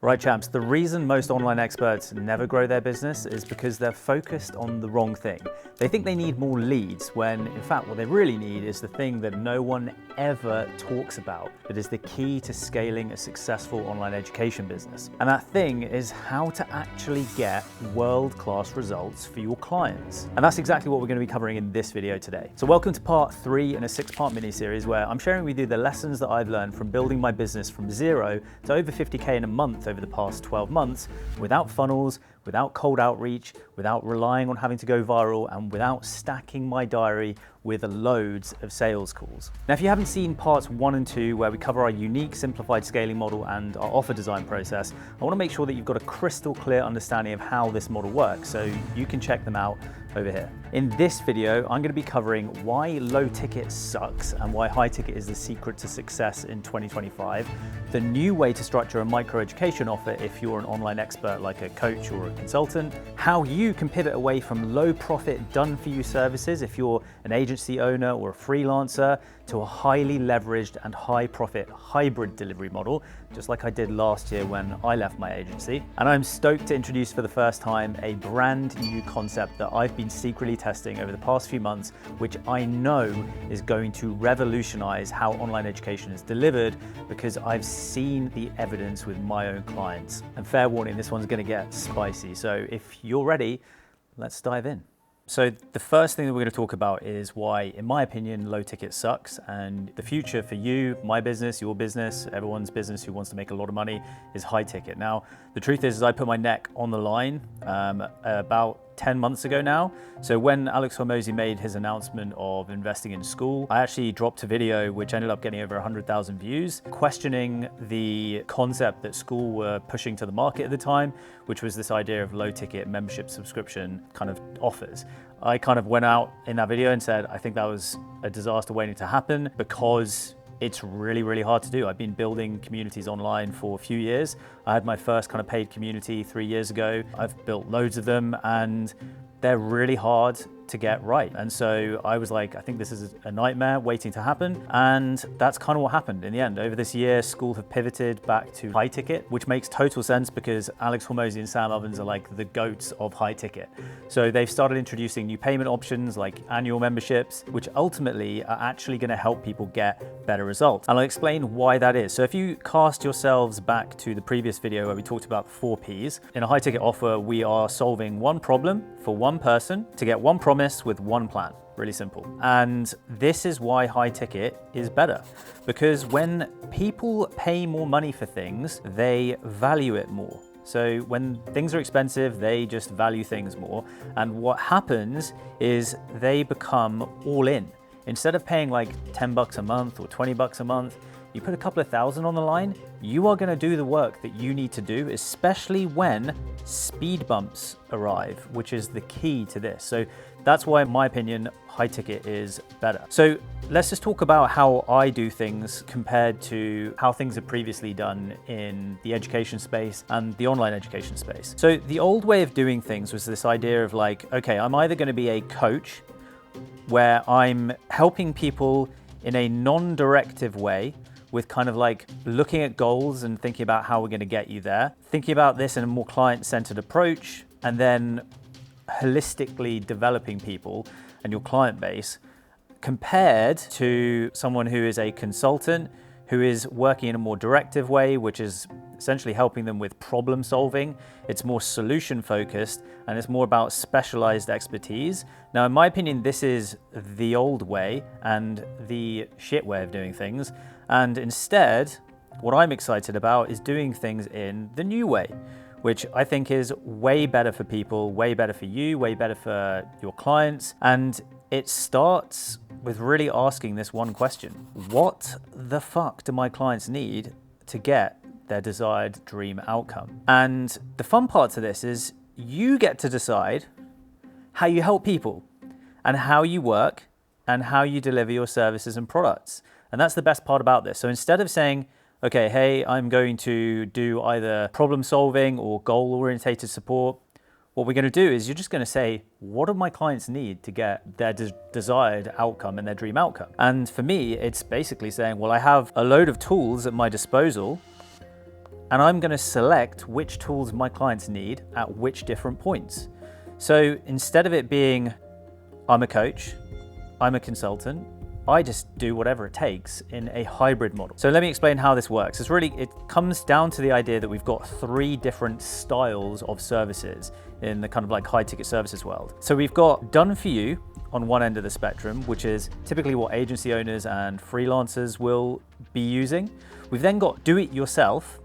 Right, champs, the reason most online experts never grow their business is because they're focused on the wrong thing. They think they need more leads when, in fact, what they really need is the thing that no one ever talks about, that is the key to scaling a successful online education business. And that thing is how to actually get world-class results for your clients. And that's exactly what we're going to be covering in this video today. So welcome to part 3 in a 6-part mini-series where I'm sharing with you the lessons that I've learned from building my business from zero to over 50K in a month over the past 12 months, without funnels, without cold outreach, without relying on having to go viral, and without stacking my diary with loads of sales calls. Now, if you haven't seen parts 1 and 2, where we cover our unique simplified scaling model and our offer design process, I want to make sure that you've got a crystal clear understanding of how this model works, so you can check them out over here. In this video, I'm going to be covering why low ticket sucks and why high ticket is the secret to success in 2025, the new way to structure a micro education offer if you're an online expert like a coach or a consultant, how you can pivot away from low profit done for you services if you're an agency owner or a freelancer to a highly leveraged and high profit hybrid delivery model, just like I did last year when I left my agency. And I'm stoked to introduce for the first time a brand new concept that I've been secretly testing over the past few months, which I know is going to revolutionize how online education is delivered because I've seen the evidence with my own clients. And fair warning, this one's going to get spicy. So if you're ready, let's dive in. So the first thing that we're going to talk about is why, in my opinion, low ticket sucks, and the future for you, my business, your business, everyone's business who wants to make a lot of money is high ticket. Now, the truth is I put my neck on the line about 10 months ago now. So when Alex Hormozi made his announcement of investing in Skool, I actually dropped a video which ended up getting over 100,000 views, questioning the concept that Skool were pushing to the market at the time, which was this idea of low ticket membership subscription kind of offers. I kind of went out in that video and said, I think that was a disaster waiting to happen because it's really, really hard to do. I've been building communities online for a few years. I had my first kind of paid community 3 years ago. I've built loads of them and they're really hard to get right. And so I was like, I think this is a nightmare waiting to happen. And that's kind of what happened in the end. Over this year, Skool have pivoted back to high ticket, which makes total sense because Alex Hormozi and Sam Ovens are like the goats of high ticket. So they've started introducing new payment options like annual memberships, which ultimately are actually going to help people get better results. And I'll explain why that is. So if you cast yourselves back to the previous video where we talked about the 4 Ps, in a high ticket offer, we are solving one problem for one person to get one promise with one plan. Really simple. And this is why high ticket is better, because when people pay more money for things, they value it more. So when things are expensive, they just value things more. And what happens is they become all in. Instead of paying like 10 bucks a month or 20 bucks a month, you put a couple of thousand on the line, you are going to do the work that you need to do, especially when speed bumps arrive, which is the key to this. So that's why, in my opinion, high ticket is better. So let's just talk about how I do things compared to how things are previously done in the education space and the online education space. So the old way of doing things was this idea of like, okay, I'm either going to be a coach where I'm helping people in a non-directive way with kind of like looking at goals and thinking about how we're going to get you there, thinking about this in a more client-centered approach, and then holistically developing people and your client base, compared to someone who is a consultant who is working in a more directive way, which is essentially helping them with problem solving. It's more solution focused and it's more about specialized expertise. Now, in my opinion, this is the old way and the shit way of doing things. And instead, what I'm excited about is doing things in the new way, which I think is way better for people, way better for you, way better for your clients. And it starts with really asking this one question: what the fuck do my clients need to get their desired dream outcome? And the fun part to this is you get to decide how you help people and how you work and how you deliver your services and products. And that's the best part about this. So instead of saying, okay, hey, I'm going to do either problem solving or goal orientated support, what we're going to do is you're just going to say, what do my clients need to get their desired outcome and their dream outcome? And for me, it's basically saying, well, I have a load of tools at my disposal and I'm going to select which tools my clients need at which different points. So instead of it being, I'm a coach, I'm a consultant, I just do whatever it takes in a hybrid model. So let me explain how this works. It comes down to the idea that we've got 3 different styles of services in the kind of like high ticket services world. So we've got done for you on one end of the spectrum, which is typically what agency owners and freelancers will be using. We've then got do it yourself,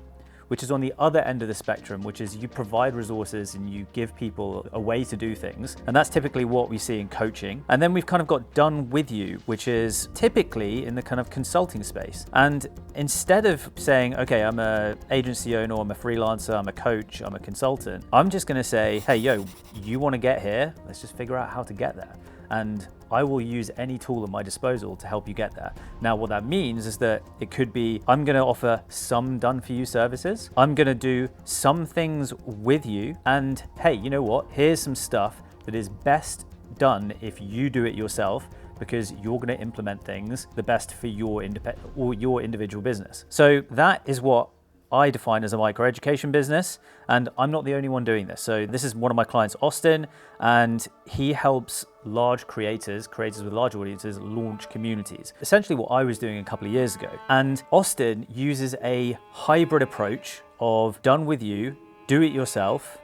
which is on the other end of the spectrum, which is you provide resources and you give people a way to do things. And that's typically what we see in coaching. And then we've kind of got done with you, which is typically in the kind of consulting space. And instead of saying, okay, I'm an agency owner, I'm a freelancer, I'm a coach, I'm a consultant, I'm just gonna say, hey, yo, you wanna get here? Let's just figure out how to get there. And I will use any tool at my disposal to help you get there. Now, what that means is that it could be, I'm gonna offer some done for you services. I'm gonna do some things with you. And hey, you know what? Here's some stuff that is best done if you do it yourself, because you're gonna implement things the best for your individual business. So that is what I define as a microeducation business, and I'm not the only one doing this. So this is one of my clients, Austin, and he helps large creators with large audiences, launch communities. Essentially what I was doing a couple of years ago. And Austin uses a hybrid approach of done with you, do it yourself,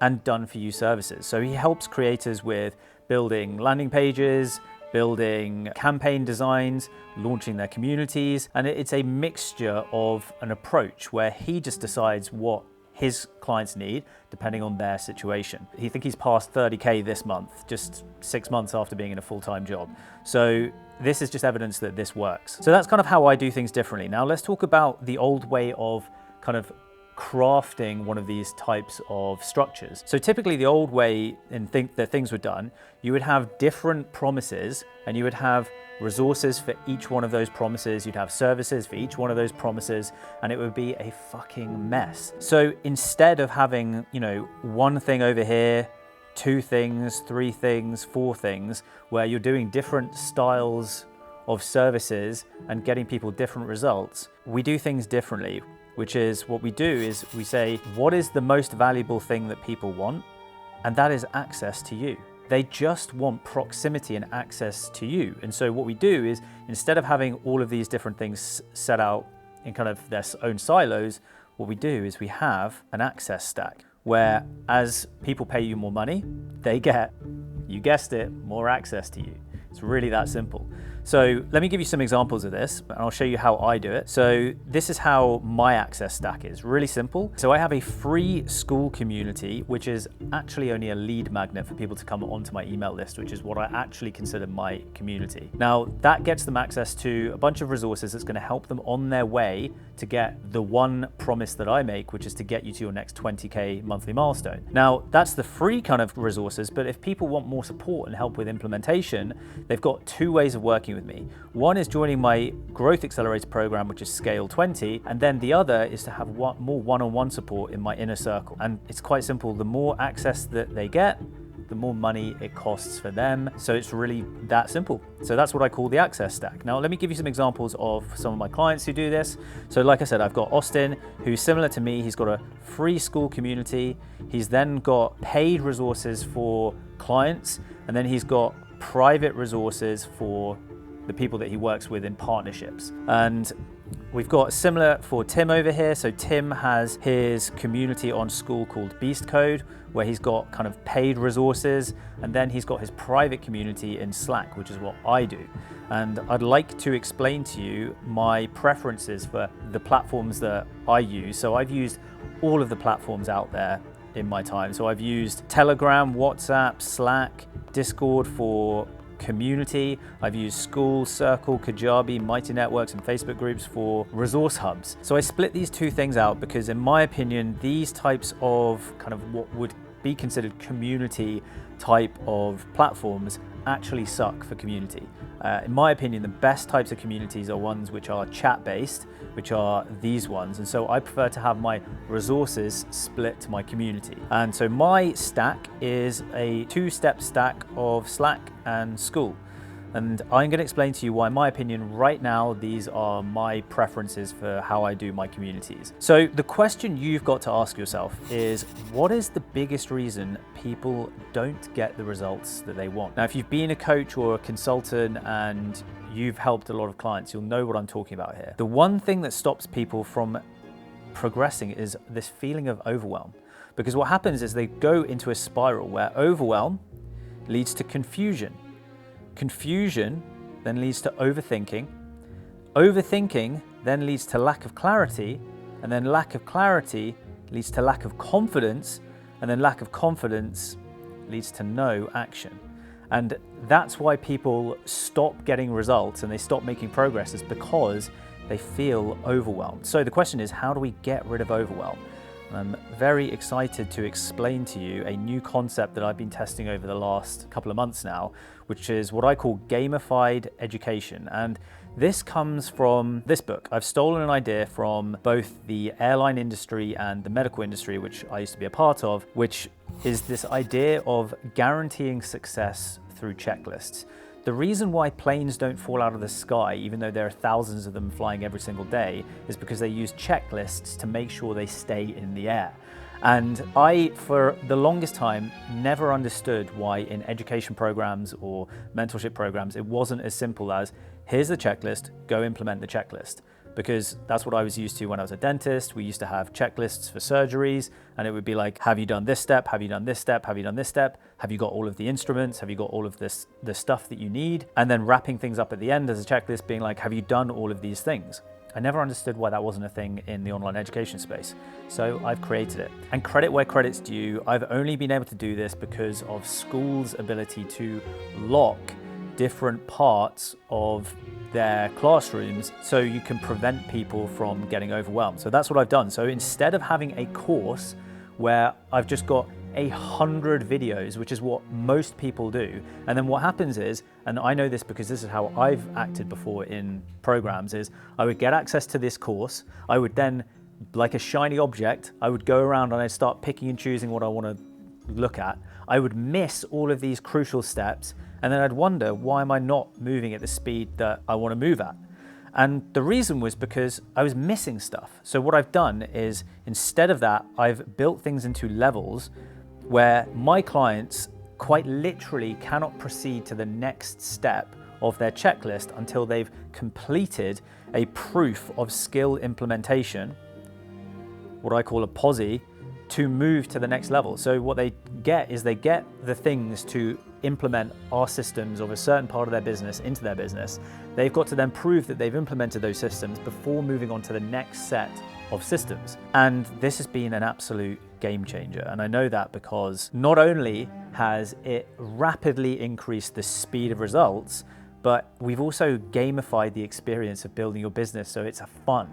and done for you services. So he helps creators with building landing pages, building campaign designs, launching their communities. And it's a mixture of an approach where he just decides what his clients need depending on their situation. He thinks he's passed 30K this month, just 6 months after being in a full-time job. So this is just evidence that this works. So that's kind of how I do things differently. Now let's talk about the old way of kind of crafting one of these types of structures. So typically the old way that things were done, you would have different promises and you would have resources for each one of those promises. You'd have services for each one of those promises, and it would be a fucking mess. So instead of having, one thing over here, 2 things, 3 things, 4 things, where you're doing different styles of services and getting people different results, we do things differently. Which is what we do is we say, what is the most valuable thing that people want? And that is access to you. They just want proximity and access to you. And so what we do is, instead of having all of these different things set out in kind of their own silos, what we do is we have an access stack where as people pay you more money, they get, you guessed it, more access to you. It's really that simple. So let me give you some examples of this, and I'll show you how I do it. So this is how my access stack is, really simple. So I have a free Skool community, which is actually only a lead magnet for people to come onto my email list, which is what I actually consider my community. Now that gets them access to a bunch of resources that's gonna help them on their way to get the one promise that I make, which is to get you to your next 20K monthly milestone. Now that's the free kind of resources, but if people want more support and help with implementation, they've got 2 ways of working with me. One is joining my Growth Accelerator program, which is Scale 20, and then the other is to have more one-on-one support in my inner circle. And it's quite simple. The more access that they get, the more money it costs for them. So it's really that simple. So that's what I call the access stack. Now, let me give you some examples of some of my clients who do this. So like I said, I've got Austin, who's similar to me. He's got a free Skool community. He's then got paid resources for clients, and then he's got private resources for the people that he works with in partnerships. And we've got similar for Tim over here. So Tim has his community on Skool called Beast Code, where he's got kind of paid resources, and then he's got his private community in Slack, which is what I do. And I'd like to explain to you my preferences for the platforms that I use. So I've used all of the platforms out there in my time. So I've used Telegram, WhatsApp, Slack, Discord for community. I've used Skool, Circle, Kajabi, Mighty Networks, and Facebook groups for resource hubs. So I split these 2 things out because in my opinion, these types of kind of what would be considered community type of platforms actually suck for community. In my opinion, the best types of communities are ones which are chat-based, which are these ones. And so I prefer to have my resources split to my community. And so my stack is a 2-step stack of Slack and Skool. And I'm going to explain to you why, in my opinion, right now, these are my preferences for how I do my communities. So the question you've got to ask yourself is, what is the biggest reason people don't get the results that they want? Now, if you've been a coach or a consultant and you've helped a lot of clients, you'll know what I'm talking about here. The one thing that stops people from progressing is this feeling of overwhelm. Because what happens is they go into a spiral where overwhelm leads to confusion. Confusion then leads to overthinking. Overthinking then leads to lack of clarity, and then lack of clarity leads to lack of confidence, and then lack of confidence leads to no action. And that's why people stop getting results and they stop making progress, is because they feel overwhelmed. So the question is, how do we get rid of overwhelm? I'm very excited to explain to you a new concept that I've been testing over the last couple of months now, which is what I call gamified education. And this comes from this book. I've stolen an idea from both the airline industry and the medical industry, which I used to be a part of, which is this idea of guaranteeing success through checklists. The reason why planes don't fall out of the sky, even though there are thousands of them flying every single day, is because they use checklists to make sure they stay in the air. And I, for the longest time, never understood why in education programs or mentorship programs, it wasn't as simple as, here's the checklist, go implement the checklist. Because that's what I was used to when I was a dentist. We used to have checklists for surgeries, and it would be like, have you done this step? Have you done this step? Have you done this step? Have you got all of the instruments? Have you got all of the stuff that you need? And then wrapping things up at the end as a checklist being like, have you done all of these things? I never understood why that wasn't a thing in the online education space. So I've created it. And credit where credit's due, I've only been able to do this because of schools' ability to lock different parts of their classrooms so you can prevent people from getting overwhelmed. So that's what I've done. So instead of having a course where I've just got 100 videos, which is what most people do, and then what happens is, and I know this because this is how I've acted before in programs, is I would get access to this course, I would then, like a shiny object, I would go around and I'd start picking and choosing what I want to look at. I would miss all of these crucial steps, and then I'd wonder, why am I not moving at the speed that I want to move at? And the reason was because I was missing stuff. So what I've done is, instead of that, I've built things into levels where my clients quite literally cannot proceed to the next step of their checklist until they've completed a proof of skill implementation, what I call a POSI, to move to the next level. So what they get is they get the things to implement our systems of a certain part of their business into their business. They've got to then prove that they've implemented those systems before moving on to the next set of systems. And this has been an absolute game changer. And I know that because not only has it rapidly increased the speed of results, but we've also gamified the experience of building your business so it's fun.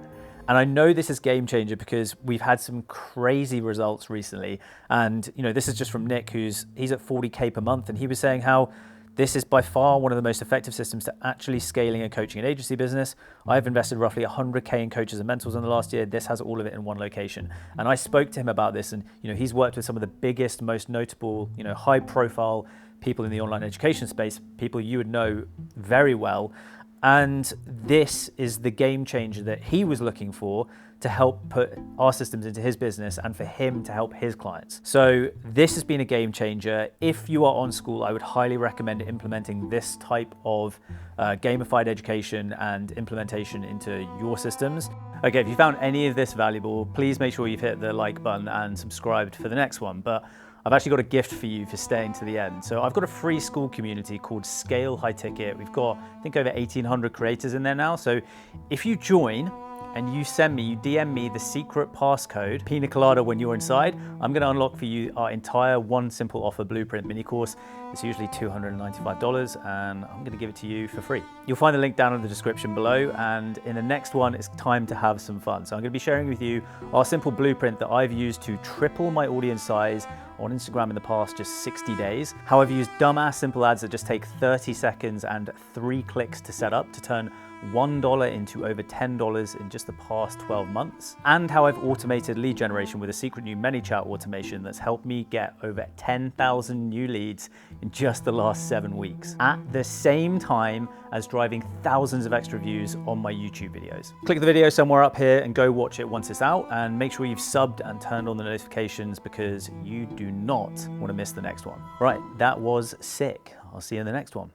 And I know this is game changer because we've had some crazy results recently. And this is just from Nick, he's at 40K per month, and he was saying how this is by far one of the most effective systems to actually scaling a coaching and agency business. I've invested roughly 100K in coaches and mentors in the last year. This has all of it in one location. And I spoke to him about this, and he's worked with some of the biggest, most notable, high profile people in the online education space, people you would know very well. And this is the game changer that he was looking for to help put our systems into his business and for him to help his clients. So this has been a game changer. If you are on Skool, I would highly recommend implementing this type of gamified education and implementation into your systems. Okay, if you found any of this valuable, please make sure you've hit the like button and subscribed for the next one. But I've actually got a gift for you for staying to the end. So I've got a free Skool community called Scale High Ticket. We've got, I think, over 1,800 creators in there now. So if you join and you DM me the secret passcode, Pina Colada, when you're inside, I'm gonna unlock for you our entire One Simple Offer Blueprint mini course. It's usually $295 and I'm gonna give it to you for free. You'll find the link down in the description below, and in the next one, it's time to have some fun. So I'm gonna be sharing with you our simple blueprint that I've used to triple my audience size on Instagram in the past just 60 days. How I've used dumbass simple ads that just take 30 seconds and 3 clicks to set up to turn $1 into over $10 in just the past 12 months. And how I've automated lead generation with a secret new ManyChat automation that's helped me get over 10,000 new leads in just the last 7 weeks, at the same time as driving thousands of extra views on my YouTube videos. Click the video somewhere up here and go watch it once it's out, and make sure you've subbed and turned on the notifications because you do not want to miss the next one. Right, that was sick. I'll see you in the next one.